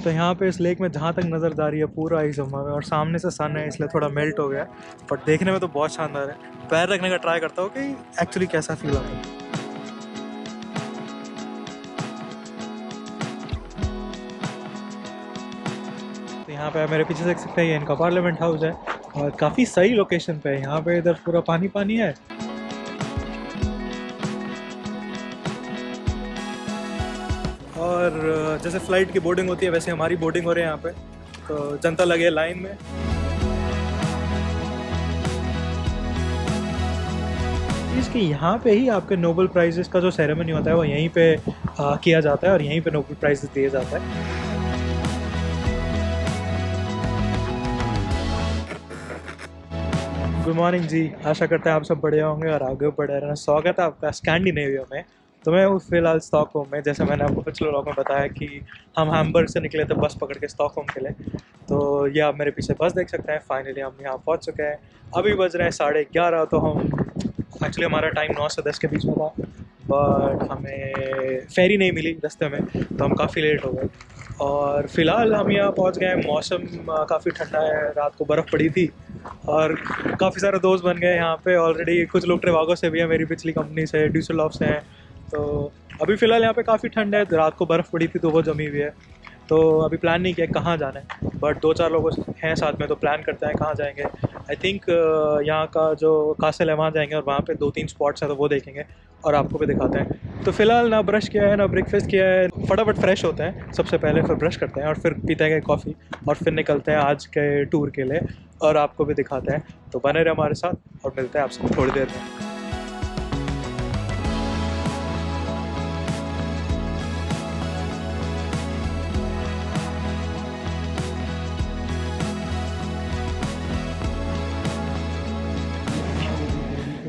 तो यहाँ पे इस लेक में जहाँ तक नज़र जा रही है पूरा ही जमा है और सामने से सन है इसलिए थोड़ा मेल्ट हो गया है, बट देखने में तो बहुत शानदार है। पैर रखने का ट्राई करता हूँ कि एक्चुअली कैसा फील आता है। तो यहाँ पे मेरे पीछे देख सकते हैं ये इनका पार्लियामेंट हाउस है और काफ़ी सही लोकेशन पे है। यहाँ पे इधर पूरा पानी पानी है और जैसे फ़्लाइट की बोर्डिंग होती है वैसे हमारी बोर्डिंग हो रही है यहाँ पे। तो जनता लगे लाइन में। इसके यहाँ पे ही आपके नोबेल प्राइजेस का जो सेरेमनी होता है वो यहीं पे किया जाता है और यहीं पे नोबेल प्राइजेस दिए जाता है। गुड मॉर्निंग जी, आशा करते हैं आप सब बढ़िया होंगे और आगे बढ़े रहना। स्वागत है आपका स्कैंडिनेविया में। तो मैं फिलहाल स्टॉकहोम में, जैसे मैंने आपको पिछले व्लॉग में बताया कि हम हैम्बर्ग से निकले थे बस पकड़ के स्टॉकहोम के लिए। तो ये आप मेरे पीछे बस देख सकते हैं। फाइनली हम यहाँ पहुँच चुके हैं। अभी बज रहे हैं 11:30। तो हम एक्चुअली हमारा टाइम 9 से 10 के बीच में था, बट हमें फेरी नहीं मिली रास्ते में तो हम काफ़ी लेट हो गए। और फिलहाल हम यहाँ पहुँच गए। मौसम काफ़ी ठंडा है, रात को बर्फ़ पड़ी थी और काफ़ी सारे दोस्त बन गए यहाँ पे ऑलरेडी। कुछ लोग ट्रिवागो से भी हैं, मेरी पिछली कंपनी से, ड्यूसलडॉर्फ से हैं। तो अभी फ़िलहाल यहाँ पे काफ़ी ठंड है, रात को बर्फ़ पड़ी थी तो वो जमी हुई है। तो अभी प्लान नहीं किया कहाँ जाना है, बट 2-4 लोग हैं साथ में तो प्लान करते हैं कहाँ जाएंगे। आई थिंक यहाँ का जो कासल है वहाँ जाएंगे और वहाँ पे 2-3 स्पॉट्स हैं तो वो देखेंगे और आपको भी दिखाते हैं। तो फ़िलहाल ना ब्रश किया है ना ब्रेकफास्ट किया है, फटाफट फ्रेश होते हैं सबसे पहले, फिर ब्रश करते हैं और फिर पीते हैं कॉफ़ी और फिर निकलते हैं आज के टूर के लिए और आपको भी दिखाते हैं। तो बने रहे हमारे साथ और मिलते हैं आपसे थोड़ी देर में।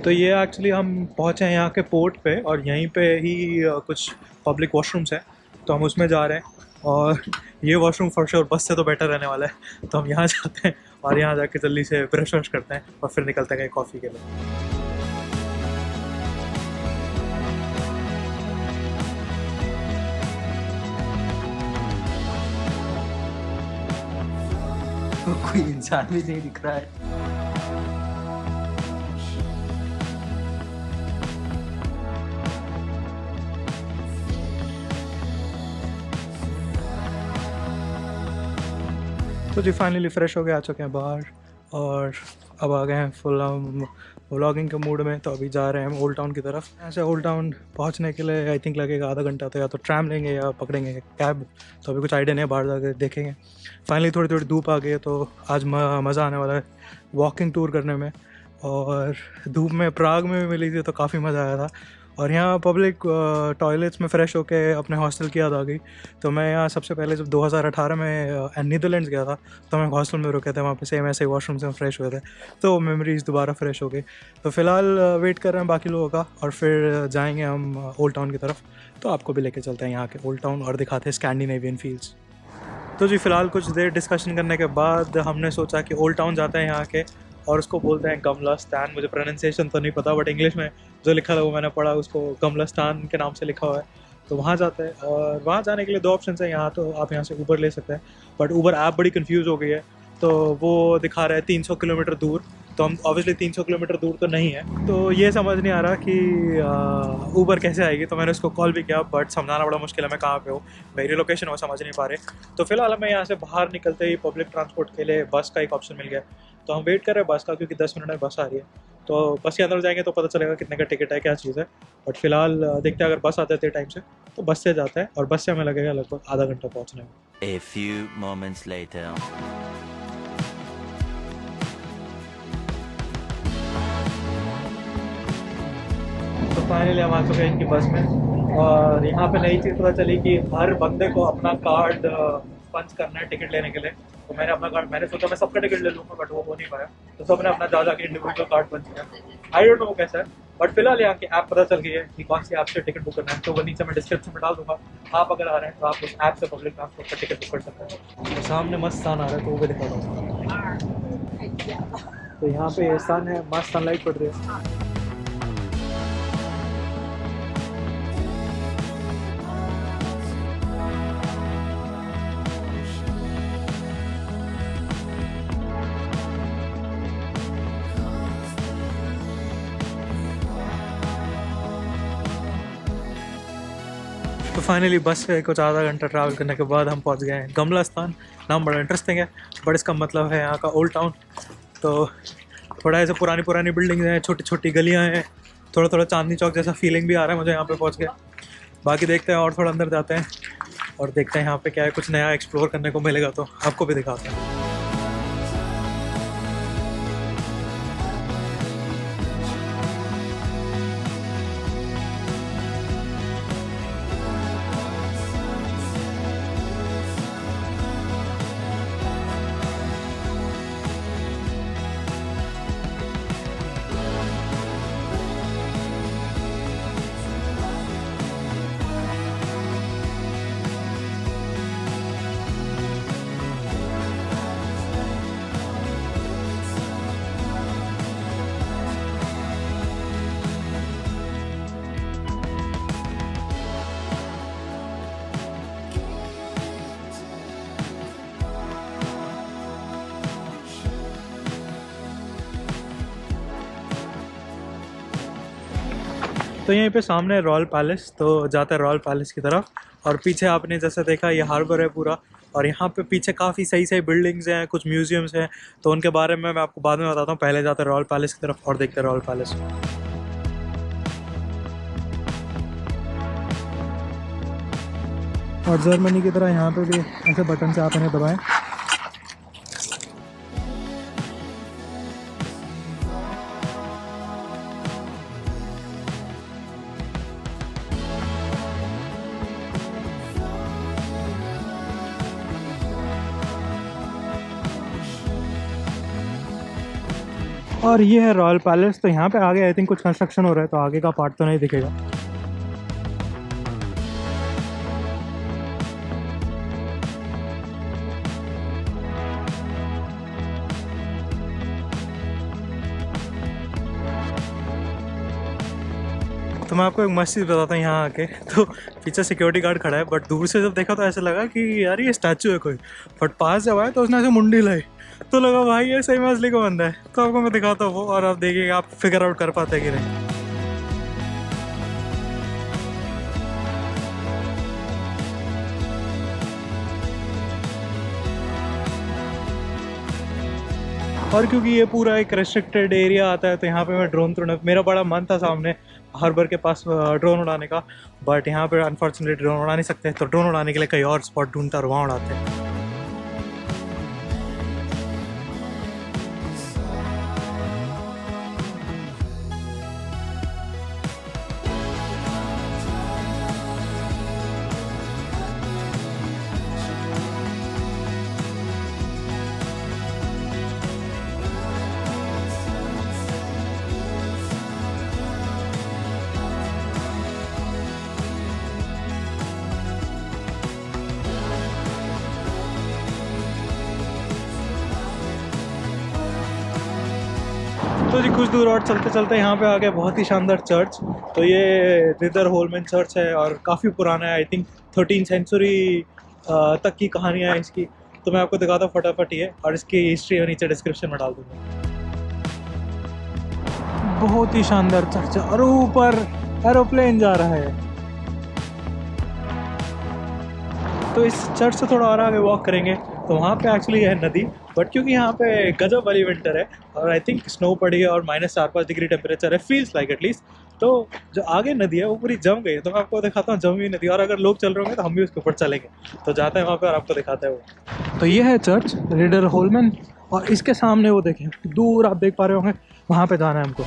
तो ये एक्चुअली हम पहुँचे हैं यहाँ के पोर्ट पे और यहीं पे ही कुछ पब्लिक वॉशरूम्स हैं तो हम उसमें जा रहे हैं। और ये वॉशरूम फॉर श्योर बस से तो बेटर रहने वाला है, तो हम यहाँ जाते हैं और यहाँ जाके जल्दी से ब्रश वश करते हैं और फिर निकलते हैं कॉफ़ी के लिए। कोई इंसान भी नहीं दिख रहा है। तो जी फाइनली फ्रेश हो के आ चुके हैं बाहर और अब आ गए हैं फुल हम व्लॉगिंग के मूड में। तो अभी जा रहे हैं हम ओल्ड टाउन की तरफ। यहाँ से ओल्ड टाउन पहुँचने के लिए आई थिंक लगेगा आधा घंटा, तो या तो ट्रैम लेंगे या पकड़ेंगे कैब। तो अभी कुछ आइडिया नहीं है, बाहर जाकर देखेंगे। फाइनली थोड़ी थोड़ी धूप आ गई है तो आज मज़ा आने वाला है वॉकिंग टूर करने में। और धूप में प्राग में भी मिली थी तो काफ़ी मज़ा आया था। और यहाँ पब्लिक टॉयलेट्स में फ़्रेश होके अपने हॉस्टल की याद आ गई। तो मैं यहाँ सबसे पहले जब 2018 में नीदरलैंड्स गया था तो हम हॉस्टल में रुके थे, वहाँ पे सेम ऐसे वॉशरूम से हम फ्रेश हुए थे तो मेमोरीज़ दोबारा फ्रेश हो गई। तो फ़िलहाल वेट कर रहे हैं बाकी लोगों का और फिर जाएंगे हम ओल्ड टाउन की तरफ। तो आपको भी लेके चलते हैं यहाँ के ओल्ड टाउन और दिखाते हैं स्कैंडिनेवियन फील्ड्स। तो जी फ़िलहाल कुछ देर डिस्कशन करने के बाद हमने सोचा कि ओल्ड टाउन जाते हैं यहाँ के और उसको बोलते हैं गमलास्तान। मुझे प्रोनाउंसिएशन तो नहीं पता बट इंग्लिश में जो लिखा था वो मैंने पढ़ा, उसको गमलास्तान के नाम से लिखा हुआ है। तो वहाँ जाते हैं और वहाँ जाने के लिए 2 ऑप्शन हैं यहाँ। तो आप यहाँ से ऊबर ले सकते हैं बट ऊबर ऐप बड़ी कंफ्यूज हो गई है, तो वो दिखा रहा है 300 किलोमीटर दूर। तो हम ऑब्वियसली 300 किलोमीटर दूर तो नहीं है, तो ये समझ नहीं आ रहा कि ऊबर कैसे आएगी। तो मैंने उसको कॉल भी किया बट समझाना बड़ा मुश्किल है मैं कहाँ पे हूँ, मेरी लोकेशन वो समझ नहीं पा रहे। तो फिलहाल हमें यहाँ से बाहर निकलते ही पब्लिक ट्रांसपोर्ट के लिए बस का एक ऑप्शन मिल गया। तो हम वेट कर रहे हैं बस का क्योंकि 10 मिनट में बस आ रही है। तो बस के अंदर जाएंगे तो पता चलेगा कितने का टिकट है, क्या चीज़ है। बट फिलहाल देखते हैं, अगर बस आ जाते टाइम से तो बस से जाता है और बस से हमें लगेगा लगभग आधा घंटा पहुँचने में। A few moments later. तो फाइनली हम आ चुके हैं इनकी बस में और यहाँ पे नई चीज़ पता चली कि हर बंदे को अपना कार्ड पंच करना है टिकट लेने के लिए। तो मैंने अपना कार्ड, मैंने सोचा मैं सबका टिकट ले लूँगा बट वो हो नहीं पाया, तो सबने अपना जा जाके इंडिविजुअल कार्ड पंच किया। आई डोंट नो वो कैसा है बट फिलहाल यहाँ की ऐप पता चल गई है कि कौन सी ऐप से टिकट बुक करना है। तो वो नीचे मैं डिस्क्रिप्शन में डाल दूँगा, आप अगर आ रहे हैं तो आप उस ऐप से पब्लिक ट्रांसपोर्ट का टिकट बुक कर सकते हैं। तो सामने मस्त स्थान आ रहा है तो वो भी दिखा दूँगा। तो यहाँ पे स्थान है, मस्त सनलाइट पड़ रही है। फाइनली बस से कुछ आधा घंटा ट्रैवल करने के बाद हम पहुंच गए हैं गमला स्थान। नाम बड़ा इंटरेस्टिंग है, बट इसका मतलब है यहाँ का ओल्ड टाउन। तो थोड़ा ऐसे पुरानी बिल्डिंग्स हैं, छोटी छोटी गलियाँ हैं, थोड़ा चांदनी चौक जैसा फीलिंग भी आ रहा है मुझे यहाँ पे पहुँच के। बाकी देखते हैं और थोड़ा अंदर जाते हैं और देखते हैं यहाँ पे क्या है, कुछ नया एक्सप्लोर करने को मिलेगा तो आपको भी दिखाते हैं। तो यहीं पे सामने रॉयल पैलेस, तो जाते हैं रॉयल पैलेस की तरफ। और पीछे आपने जैसे देखा ये हार्बर है पूरा, और यहाँ पे पीछे काफ़ी सही बिल्डिंग्स हैं, कुछ म्यूजियम्स हैं, तो उनके बारे में मैं आपको बाद में बताता हूँ। पहले जाते हैं रॉयल पैलेस की तरफ और देखते हैं रॉयल पैलेस। और जर्मनी की तरह यहाँ पे भी ऐसे बटन से आप इन्हें दबाएं। और ये है रॉयल पैलेस। तो यहाँ पे आगे आई थिंक कुछ कंस्ट्रक्शन हो रहा है, तो आगे का पार्ट तो नहीं दिखेगा। तो मैं आपको एक मस्त चीज़ बताता हूँ यहाँ आके। तो पीछे सिक्योरिटी गार्ड खड़ा है, बट दूर से जब देखा तो ऐसा लगा कि यार ये स्टैचू है कोई, बट पास जब आया तो उसने ऐसे मुंडी लाई, तो लगा भाई ये सही में असली का बंदा है। तो आपको मैं दिखाता हूँ वो, और आप देखिएगा आप फिगर आउट कर पाते हैं कि नहीं। और क्योंकि ये पूरा एक रेस्ट्रिक्टेड एरिया आता है, तो यहाँ पे मैं ड्रोन मेरा बड़ा मन था सामने हार्बर के पास ड्रोन उड़ाने का, बट यहाँ पे अनफॉर्चुनेटली ड्रोन उड़ा नहीं सकते। तो ड्रोन उड़ाने के लिए कहीं और स्पॉट ढूंढता और वहाँ उड़ाते हैं। तो जी कुछ दूर और चलते चलते यहाँ पे आ गए बहुत ही शानदार चर्च। तो ये रिदर होलमैन चर्च है और काफ़ी पुराना है, आई थिंक 13th सेंचुरी तक की कहानियाँ है इसकी। तो मैं आपको दिखाता हूँ फटाफट ये, और इसकी हिस्ट्री और नीचे डिस्क्रिप्शन में डाल दूँगा। बहुत ही शानदार चर्च है और ऊपर एरोप्लेन जा रहा है। तो इस चर्च से थोड़ा और आगे वॉक करेंगे तो वहाँ पे एक्चुअली है नदी, बट क्योंकि यहाँ पे गजब वाली विंटर है और आई थिंक स्नो पड़ी है और -4-5 डिग्री टेम्परेचर है, फील्स लाइक एटलीस्ट। तो जो आगे नदी है वो पूरी जम गई है, तो मैं आपको दिखाता हूँ जमी हुई नदी। और अगर लोग चल रहे होंगे तो हम भी उसके ऊपर चलेंगे, तो जाते हैं वहाँ पे और आपको दिखाते हैं वो। तो ये है चर्च रिडर होलमैन, और इसके सामने वो देखें दूर आप देख पा रहे होंगे, वहाँ पे जाना है हमको।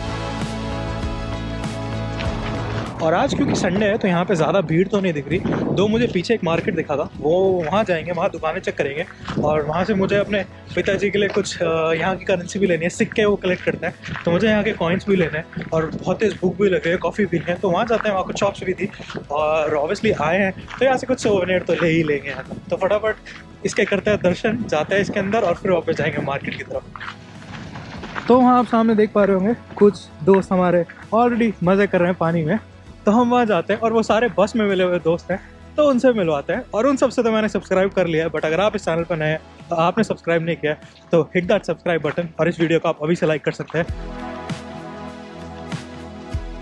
और आज क्योंकि संडे है तो यहाँ पे ज़्यादा भीड़ तो नहीं दिख रही। दो मुझे पीछे एक मार्केट दिखा था, वो वहाँ जाएंगे, वहाँ दुकानें चेक करेंगे, और वहाँ से मुझे अपने पिताजी के लिए कुछ यहाँ की करेंसी भी लेनी है, सिक्के वो कलेक्ट करते हैं, तो मुझे यहाँ के कॉइन्स भी लेने हैं, और बहुत तेज़ भूख भी लगे है, कॉफ़ी पीनी है, तो वहाँ जाते हैं। वहाँ कुछ शॉप्स भी थी और ऑब्वियसली आए हैं तो यहाँ से कुछ सोवेनियर तो ले ही लेंगे यहाँ। तो फटाफट इसके करते हैं दर्शन, जाते हैं इसके अंदर और फिर वापस जाएंगे मार्केट की तरफ। तो वहाँ आप सामने देख पा रहे होंगे कुछ दोस्त हमारे ऑलरेडी मज़े कर रहे हैं पानी में, तो हम वहाँ जाते हैं और वो सारे बस में मिले हुए दोस्त हैं, तो उनसे मिलवाते हैं। और उन सबसे तो मैंने सब्सक्राइब कर लिया है, बट अगर आप इस चैनल पर नए हैं तो आपने सब्सक्राइब नहीं किया तो हिट दैट सब्सक्राइब बटन, और इस वीडियो को आप अभी से लाइक कर सकते हैं।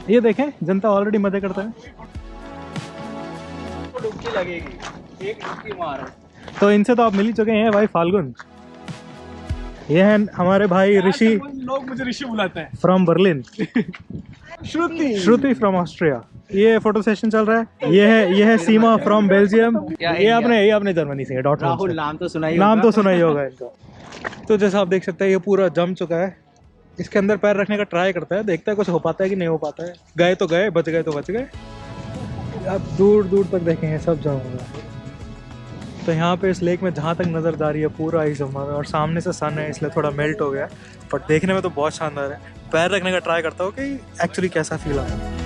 ये देखें जनता ऑलरेडी मजे करता है। डुबकी लगेगी, एक डुबकी मारो। तो इनसे तो आप मिल ही चुके हैं भाई फाल्गुन। ये हैं हमारे भाई ऋषि, लोग मुझे ऋषि बुलाते हैं। From Berlin. Shruti from Austria. ये फोटो सेशन चल रहा है। ये है सीमा फ्रॉम बेल्जियम। ये आपने जर्मनी से, डॉटमुंड राहुल से। नाम तो सुना ही नाम होगा। तो सुना ही होगा इनका। तो जैसा आप देख सकते हैं ये पूरा जम चुका है। इसके अंदर पैर रखने का ट्राई करता है, देखता है कुछ हो पाता है कि नहीं हो पाता है। गए तो गए, बच गए तो बच गए। अब दूर दूर तक देखेंगे सब जम होगा। तो यहाँ पे इस लेक में जहाँ तक नज़र जा रही है पूरा ही जमा है और सामने से सन है इसलिए थोड़ा मेल्ट हो गया है, बट देखने में तो बहुत शानदार है। पैर रखने का ट्राई करता हूँ कि एक्चुअली कैसा फील आता है।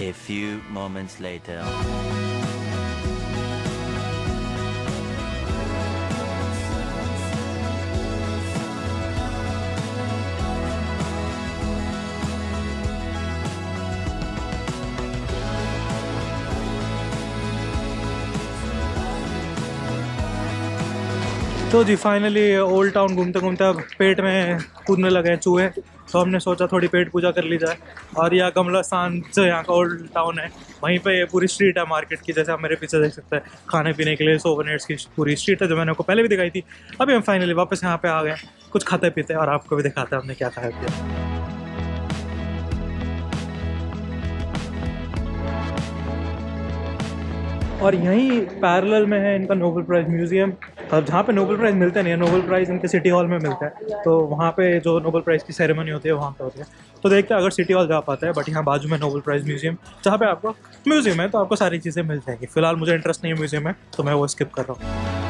A few moments later. तो जी फाइनली ओल्ड टाउन घूमते घूमते अब पेट में कूदने लगे हैं चूहे, तो हमने सोचा थोड़ी पेट पूजा कर ली जाए। और यह गमला स्थान जो यहाँ का ओल्ड टाउन है, वहीं पे ये पूरी स्ट्रीट है मार्केट की, जैसे आप मेरे पीछे देख सकते हैं। खाने पीने के लिए सोवेनिर्स की पूरी स्ट्रीट है जो मैंने आपको पहले भी दिखाई थी। अभी हम फाइनली वापस यहाँ पे आ गए, कुछ खाते पीते और आपको भी दिखाते हैं हमने क्या खाया पिया। और यहीं पैरेलल में है इनका नोबेल प्राइज़ म्यूज़ियम, और जहाँ पे नोबेल प्राइज़ मिलते नहीं है, नोबेल प्राइज़ इनके सिटी हॉल में मिलता है। तो वहाँ पे जो नोबेल प्राइज़ की सेरेमनी होती है वहाँ पे होती है। तो देखते हैं अगर सिटी हॉल जा पाता है, बट यहाँ बाजू में नोबेल प्राइज़ म्यूज़ियम, जहाँ पे आपको म्यूज़ियम है तो आपको सारी चीज़ें मिल जाएंगी। फिलहाल मुझे इंटरेस्ट नहीं है म्यूज़ियम में, तो मैं वो स्किप कर रहा हूँ।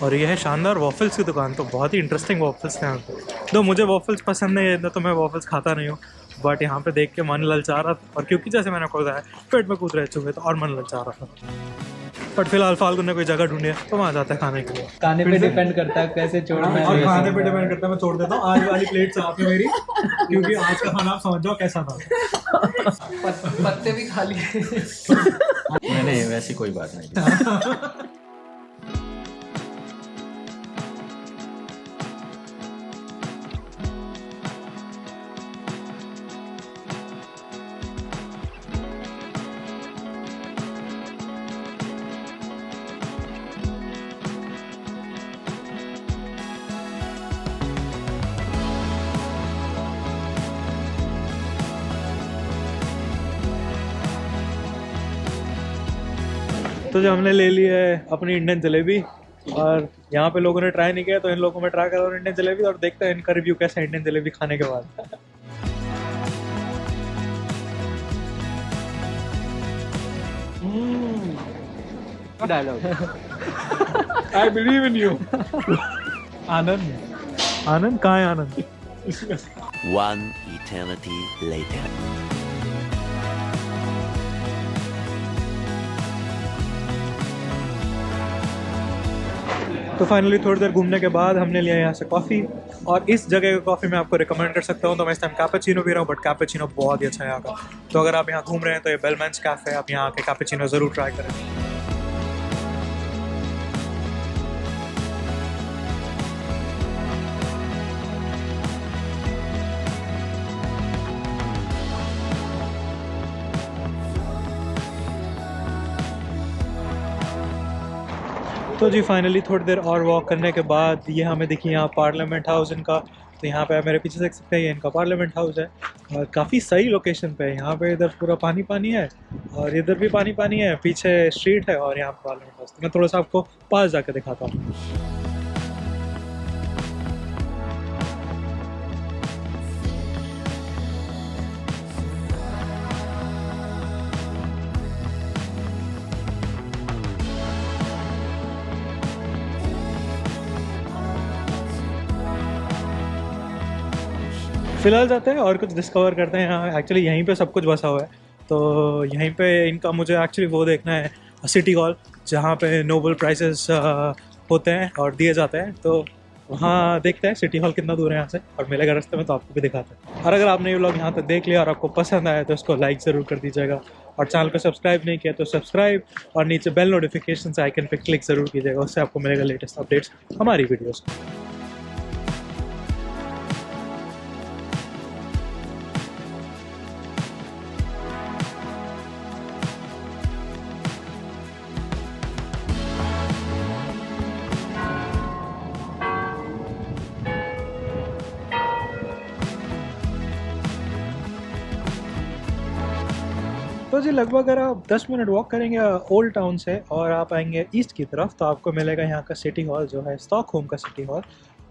और ये है शानदार वॉफल्स की दुकान, तो बहुत ही इंटरेस्टिंग वॉफल्स हैं यहाँ पे। दो मुझे वॉफल्स पसंद नहीं है तो मैं वॉफल्स खाता नहीं हूँ, बट यहाँ पे देख के मन ललचा रहा था। और क्योंकि जैसे मैंने आपको बताया पेट में कूद रह चुके तो और मन ललचा रहा था। बट फिलहाल फाल्गुन ने कोई जगह ढूंढी है तो वहाँ जाता है खाने के लिए। खाने पे डिपेंड करता है कैसे छोड़ना है। और खाने पे डिपेंड करता है, मैं छोड़ देता हूँ। आज वाली प्लेट साफ है मेरी, क्योंकि आज का खाना आप समझ जाओ कैसा था। पत्ते भी खा लिए। नहीं, वैसी कोई बात नहीं। तो जो हमने ले ली है अपनी इंडियन जलेबी, और यहाँ पे लोगों ने ट्राई नहीं किया तो इन लोगों में ट्राई करा इंडियन जलेबी, और देखते हैं इनका रिव्यू कैसा है इंडियन जलेबी खाने के बाद। Dialogue. I believe in you. Anand, Anand कहाँ है आनंद? One eternity later. तो फाइनली थोड़ी देर घूमने के बाद हमने लिया यहाँ से कॉफ़ी, और इस जगह की कॉफ़ी मैं आपको रिकमेंड कर सकता हूँ। तो मैं इस टाइम कैपेचिनो पी रहा हूँ, बट कैपेचिनो बहुत ही अच्छा है यहाँ का। तो अगर आप यहाँ घूम रहे हैं तो ये बेलमेंस कैफ़े है, आप यहाँ आके कैपेचिनो ज़रूर ट्राई करें। तो जी फाइनली थोड़ी देर और वॉक करने के बाद ये हमें दिखी यहाँ पार्लियामेंट हाउस इनका। तो यहाँ पे आप मेरे पीछे देख सकते हैं ये इनका पार्लियामेंट हाउस है, और काफ़ी सही लोकेशन पे है। यहाँ पे इधर पूरा पानी पानी है और इधर भी पानी पानी है, पीछे स्ट्रीट है और यहाँ पे पार्लियामेंट हाउस। तो मैं थोड़ा सा आपको पास जाकर दिखाता हूँ। फिलहाल जाते हैं और कुछ डिस्कवर करते हैं। यहाँ एक्चुअली यहीं पे सब कुछ बसा हुआ है, तो यहीं पे इनका मुझे एक्चुअली वो देखना है सिटी हॉल, जहाँ पे नोबेल प्राइजेस होते हैं और दिए जाते हैं। तो वहाँ देखते हैं सिटी हॉल कितना दूर है यहाँ से, और मिलेगा रास्ते में तो आपको भी दिखाते हैं। और अगर आपने ये व्लॉग यहाँ तक देख लिया और आपको पसंद आया तो इसको लाइक ज़रूर कर दीजिएगा, और चैनल को सब्सक्राइब नहीं किया तो सब्सक्राइब, और नीचे बेल नोटिफिकेशन आइकन पे क्लिक ज़रूर कीजिएगा, उससे आपको मिलेगा लेटेस्ट अपडेट्स हमारी वीडियोज़। तो जी लगभग अगर आप 10 मिनट वॉक करेंगे ओल्ड टाउन से और आप आएंगे ईस्ट की तरफ, तो आपको मिलेगा यहाँ का सिटी हॉल, जो है स्टॉकहोम का सिटी हॉल।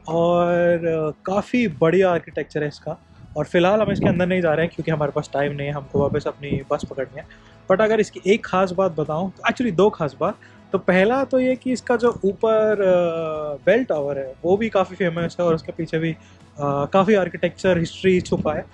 और काफ़ी बढ़िया आर्किटेक्चर है इसका। और फिलहाल हम इसके अंदर नहीं जा रहे हैं क्योंकि हमारे पास टाइम नहीं है, हमको वापस अपनी बस पकड़नी है। बट अगर इसकी एक ख़ास बात बताऊँ तो एक्चुअली दो खास बात। तो पहला तो ये कि इसका जो ऊपर बेल टावर है वो भी काफ़ी फेमस है और उसके पीछे भी काफ़ी आर्किटेक्चर हिस्ट्री छुपा है।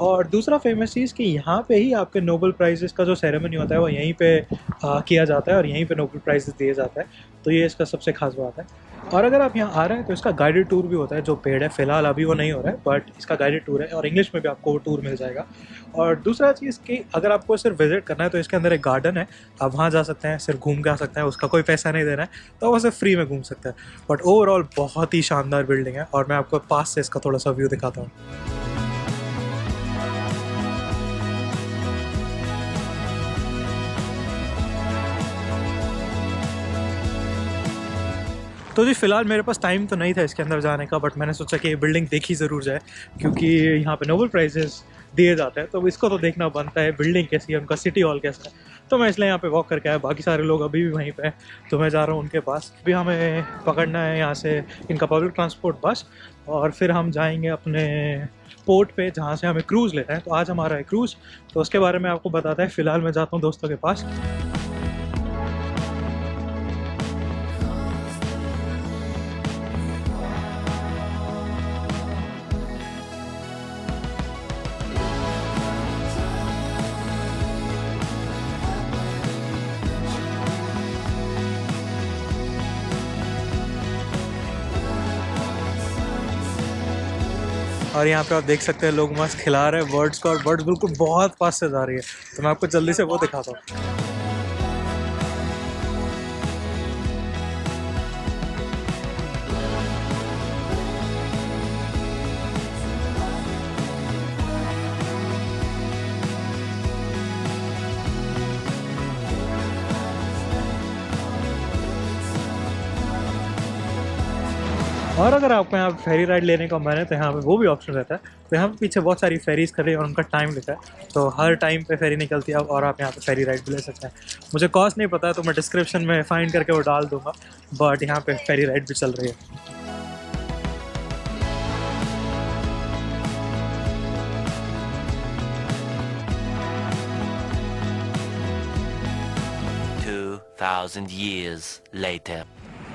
और दूसरा फेमस चीज़ कि यहाँ पे ही आपके नोबेल प्राइजेस का जो सेरेमनी होता है वो यहीं पे किया जाता है और यहीं पे नोबेल प्राइजेस दिए जाते हैं। तो ये इसका सबसे खास बात है। और अगर आप यहाँ आ रहे हैं तो इसका गाइडेड टूर भी होता है जो पेड है। फिलहाल अभी वो नहीं हो रहा है, बट इसका गाइडेड टूर है और इंग्लिश में भी आपको वो टूर मिल जाएगा। और दूसरा चीज़ कि अगर आपको सिर्फ विजिट करना है तो इसके अंदर एक गार्डन है, आप वहाँ जा सकते हैं, सिर्फ घूम के आ सकते हैं, उसका कोई पैसा नहीं देना है, तो वो सिर्फ फ्री में घूम सकते हैं। बट ओवरऑल बहुत ही शानदार बिल्डिंग है और मैं आपको पास से इसका थोड़ा सा व्यू दिखाता हूँ। तो जी फ़िलहाल मेरे पास टाइम तो नहीं था इसके अंदर जाने का, बट मैंने सोचा कि ये बिल्डिंग देखी ज़रूर जाए क्योंकि यहाँ पे नोबेल प्राइजेस दिए जाते हैं, तो इसको तो देखना बनता है बिल्डिंग कैसी है, उनका सिटी हॉल कैसा है। तो मैं इसलिए यहाँ पे वॉक करके आया, बाकी सारे लोग अभी भी वहीं पे हैं, तो मैं जा रहा हूँ उनके पास। अभी हमें पकड़ना है यहाँ से इनका पब्लिक ट्रांसपोर्ट बस, और फिर हम जाएंगे अपने पोर्ट पे जहाँ से हमें क्रूज़ लेना है। तो आज हमारा है क्रूज़, तो उसके बारे में आपको बताता है। फ़िलहाल मैं जाता हूँ दोस्तों के पास। और यहाँ पे आप देख सकते हैं लोग मस्त खिला रहे हैं बर्ड्स को, और बर्ड्स बिल्कुल बहुत पास से जा रही है, तो मैं आपको जल्दी से वो दिखाता हूँ। और अगर आपको यहाँ पे फेरी राइड लेने का मन है तो यहाँ पे वो भी ऑप्शन रहता है। तो यहाँ पे पीछे बहुत सारी फेरीज खड़ी है और उनका टाइम लिखा है, तो हर टाइम पे फेरी निकलती है और आप यहाँ पे फेरी राइड भी ले सकते हैं। मुझे कॉस्ट नहीं पता है तो मैं डिस्क्रिप्शन में फाइंड करके वो डाल दूँगा, बट यहाँ पे फेरी राइड भी चल रही है। Years later.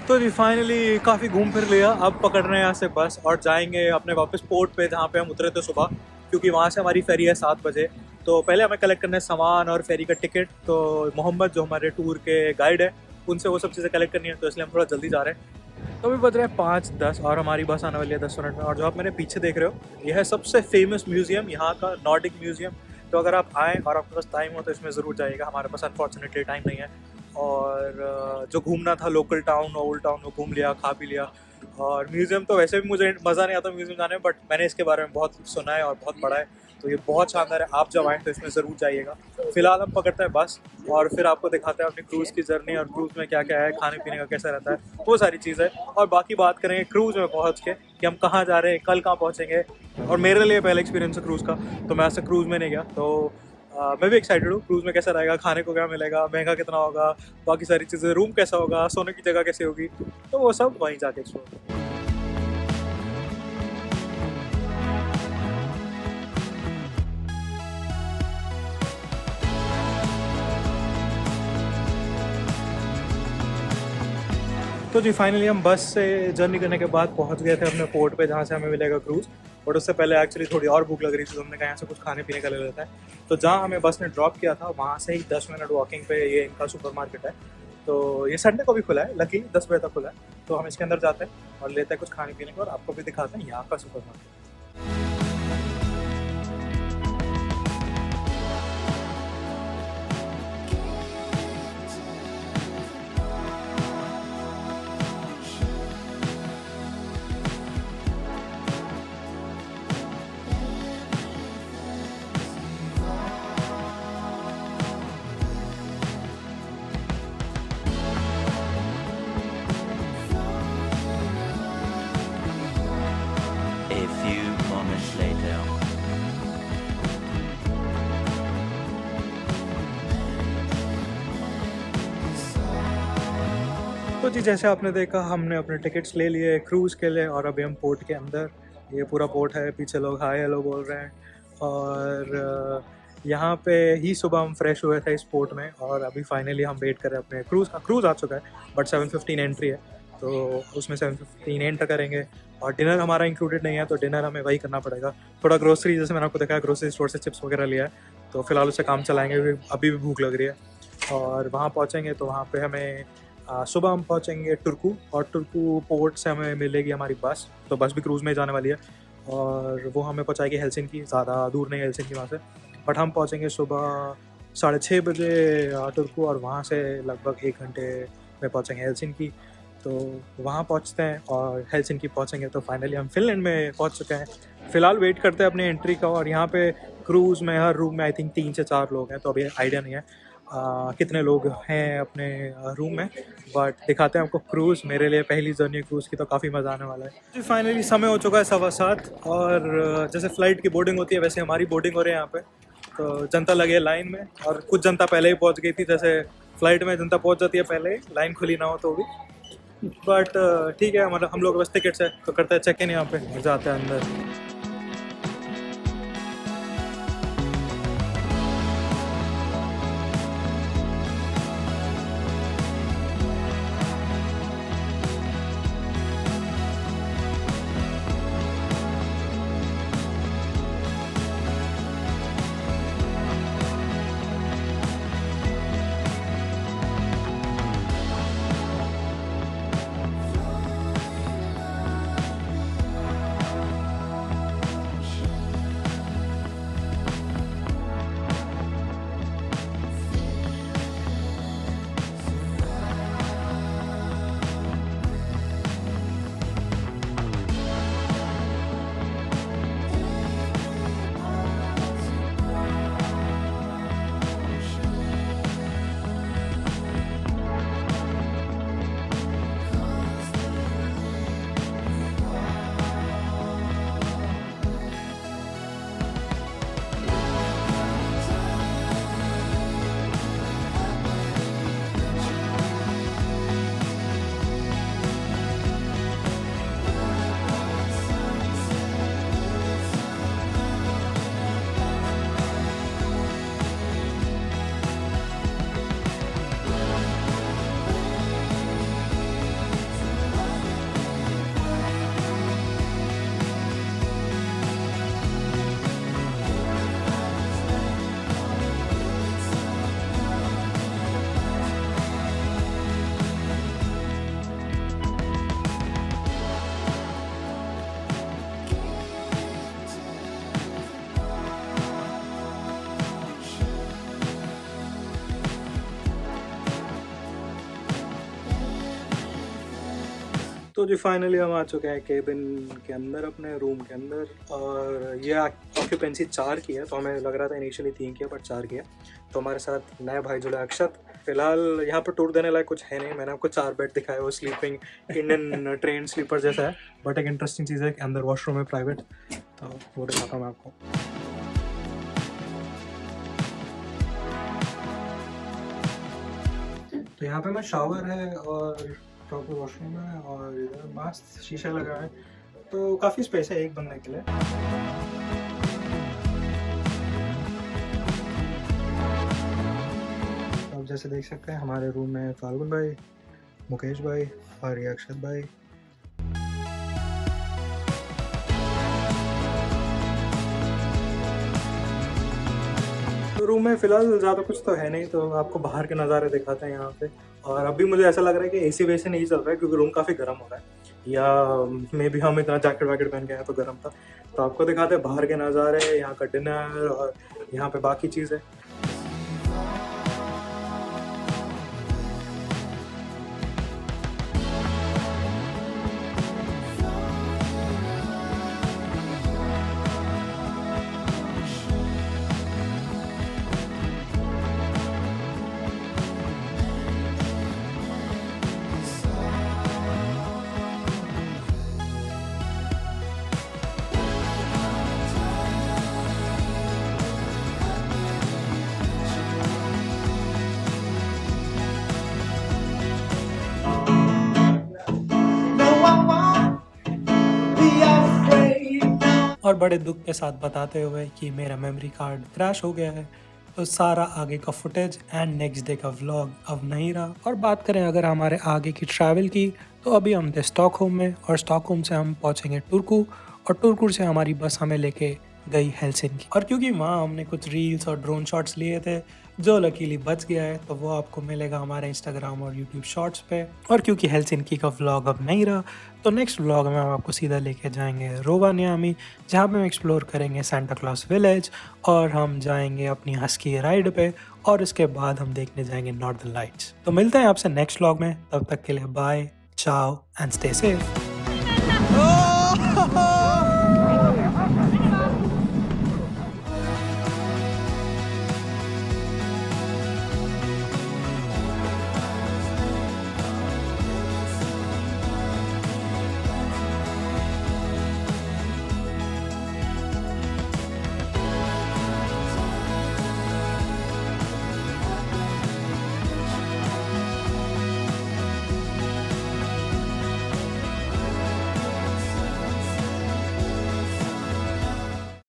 तो जी फाइनली काफ़ी घूम फिर लिया, अब पकड़ रहे हैं यहाँ से बस और जाएंगे अपने वापस पोर्ट पे जहाँ पे हम उतरे थे सुबह, क्योंकि वहाँ से हमारी फेरी है 7 बजे। तो पहले हमें कलेक्ट करना है सामान और फेरी का टिकट। तो मोहम्मद जो हमारे टूर के गाइड है उनसे वो सब चीज़ें कलेक्ट करनी है, तो इसलिए हम थोड़ा जल्दी जा रहे हैं। तो अभी बज रहे हैं 5:10 और हमारी बस आने वाली है 10 मिनट में। और जो आप मेरे पीछे देख रहे हो ये है सबसे फेमस म्यूज़ियम यहाँ का, नॉर्डिक म्यूज़ियम। तो अगर आप आएँ और आपके पास टाइम हो तो इसमें ज़रूर जाइएगा। हमारे पास अनफॉर्चुनेटली टाइम नहीं है, और जो घूमना था लोकल टाउन ओल्ड टाउन वो घूम लिया, खा भी लिया। और म्यूज़ियम तो वैसे भी मुझे मज़ा नहीं आता म्यूज़ियम जाने में, बट मैंने इसके बारे में बहुत सुना है और बहुत पढ़ा है, तो ये बहुत शानदार है। आप जब आएँ तो इसमें ज़रूर जाइएगा। फिलहाल हम पकड़ते हैं बस और फिर आपको दिखाते हैं अपनी क्रूज़ की जर्नी, और क्रूज़ में क्या क्या है, खाने पीने का कैसा रहता है, वो सारी चीज़ें। और बाकी बात करेंगे क्रूज़ में पहुँच के कि हम कहाँ जा रहे हैं, कल कहाँ पहुँचेंगे। और मेरे लिए पहला एक्सपीरियंस है क्रूज़ का, तो मैं ऐसे क्रूज़ में नहीं गया, तो मैं भी एक्साइटेड हूँ। क्रूज़ में कैसा रहेगा, खाने को क्या मिलेगा, महंगा कितना होगा, बाकी सारी चीज़ें, रूम कैसा होगा, सोने की जगह कैसी होगी, तो वो सब वहीं जाके एक्सप्लोर। तो जी फाइनली हम बस से जर्नी करने के बाद पहुंच गए थे अपने पोर्ट पे जहाँ से हमें मिलेगा क्रूज़। बट उससे पहले एक्चुअली थोड़ी और भूख लग रही थी, तो हमने कहा यहाँ से कुछ खाने पीने का ले लेता है। तो जहाँ हमें बस ने ड्रॉप किया था वहाँ से ही 10 मिनट वॉकिंग पे ये इनका सुपरमार्केट है। तो ये संडे को भी खुला है, लकी 10 बजे तक खुला है। तो हम इसके अंदर जाते हैं और लेते हैं कुछ खाने पीने को, और आपको भी दिखाते हैं यहाँ का सुपरमार्केट। तो जी जैसे आपने देखा हमने अपने टिकट्स ले लिए क्रूज़ के लिए और अभी हम पोर्ट के अंदर, ये पूरा पोर्ट है, पीछे लोग हाय हेलो बोल रहे हैं और यहाँ पे ही सुबह हम फ्रेश हुए थे इस पोर्ट में और अभी फाइनली हम वेट कर रहे हैं अपने क्रूज़ का। क्रूज़ आ चुका है बट 7:15 एंट्री है तो उसमें 7:15 एंटर करेंगे और डिनर हमारा इंक्लूडेड नहीं है तो डिनर हमें वही करना पड़ेगा। थोड़ा ग्रोसरी जैसे मैंने आपको देखा ग्रोसरी स्टोर से चिप्स वगैरह लिया है तो फिलहाल उससे काम चलाएंगे, अभी भी भूख लग रही है। और वहाँ पहुँचेंगे तो वहाँ पे हमें सुबह हम पहुँचेंगे टुर्कू और टुर्कू पोर्ट से हमें मिलेगी हमारी बस, तो बस भी क्रूज़ में जाने वाली है और वो हमें पहुँचाएगी हेलसिंकी, ज़्यादा दूर नहीं है हेलसिंकी वहाँ से। बट हम पहुँचेंगे सुबह 6:30 बजे टुर्कू और वहाँ से लगभग 1 घंटे में पहुँचेंगे हेलसिंकी। तो वहाँ पहुँचते हैं और हेलसिंकी पहुँचेंगे तो फाइनली हम फिनलैंड में पहुँच चुके हैं। फ़िलहाल वेट करते हैं अपनी एंट्री का और यहाँ पे क्रूज़ में हर रूम में आई थिंक 3 से 4 लोग हैं तो अभी आइडिया नहीं है कितने लोग हैं अपने रूम में, बट दिखाते हैं आपको क्रूज़। मेरे लिए पहली जर्नी क्रूज़ की तो काफ़ी मज़ा आने वाला है जी। फाइनली समय हो चुका है 7:15 और जैसे फ़्लाइट की बोर्डिंग होती है वैसे हमारी बोर्डिंग हो रही है यहाँ पे। तो जनता लगी है लाइन में और कुछ जनता पहले ही पहुँच गई थी, जैसे फ़्लाइट में जनता पहुँच जाती है पहले ही, लाइन खुली ना हो तो भी। बट ठीक है, मतलब हम लोग बस टिकट्स है तो करते हैं चेक इन यहाँ पे, जाते हैं अंदर। तो जी फाइनली हम आ चुके हैं केबिन के अंदर, अपने रूम के अंदर, और ये ऑक्यूपेंसी 4 की है तो हमें लग रहा था इनिशियली 3 की है बट 4 की है। तो हमारे साथ नया भाई जुड़ा अक्षत। फिलहाल यहाँ पर टूर देने लायक कुछ है नहीं, मैंने आपको 4 बेड दिखाया, वो स्लीपिंग इंडियन ट्रेन स्लीपर जैसा है बट एक इंटरेस्टिंग चीज़ है कि अंदर वॉशरूम है प्राइवेट, तो वो दिखाता हूँ मैं आपको। तो यहाँ पे मैं शावर है और प्रॉपर वॉशरूम है और इधर मस्त शीशा लगा है तो काफ़ी स्पेस है एक बंदे के लिए। आप जैसे देख सकते हैं हमारे रूम में फाल्गुन भाई, मुकेश भाई और ये अक्षत भाई। तो रूम में फ़िलहाल ज़्यादा कुछ तो है नहीं तो आपको बाहर के नज़ारे दिखाते हैं यहाँ पे। और अभी मुझे ऐसा लग रहा है कि एसी वैसे नहीं चल रहा है क्योंकि रूम काफ़ी गर्म हो रहा है, या मे भी हम इतना जैकेट वैकेट पहन के आए तो गर्म था। तो आपको दिखाते हैं बाहर के नज़ारे, यहाँ का डिनर और यहाँ पे बाकी चीज़ें। और बड़े दुख के साथ बताते हुए कि मेरा मेमोरी कार्ड क्रैश हो गया है। तो सारा आगे का फुटेज एंड नेक्स्ट डे का व्लॉग अब नहीं रहा। और बात करें अगर हमारे आगे की ट्रैवल की, तो अभी हम थे स्टॉकहोम में और स्टॉकहोम से हम पहुंचेंगे टुर्कू और टुर्कू से हमारी बस हमें लेके गई हेलसिंकी। और क्योंकि वहाँ हमने कुछ रील्स और ड्रोन शॉट्स लिए थे जो लकीली बच गया है, तो वो आपको मिलेगा हमारे इंस्टाग्राम और यूट्यूब शॉर्ट्स पे। और क्योंकि हेलसिंकी का व्लॉग अब नहीं रहा, तो नेक्स्ट व्लॉग में हम आपको सीधा लेके जाएंगे रोवानियामी, जहाँ पे हम एक्सप्लोर करेंगे सेंटा क्लॉज विलेज और हम जाएंगे अपनी हस्की राइड पे और उसके बाद हम देखने जाएंगे नॉर्दर्न लाइट्स। तो मिलते हैं आपसे नेक्स्ट व्लॉग में, तब तक के लिए बाय, चाओ एंड स्टे सेफ।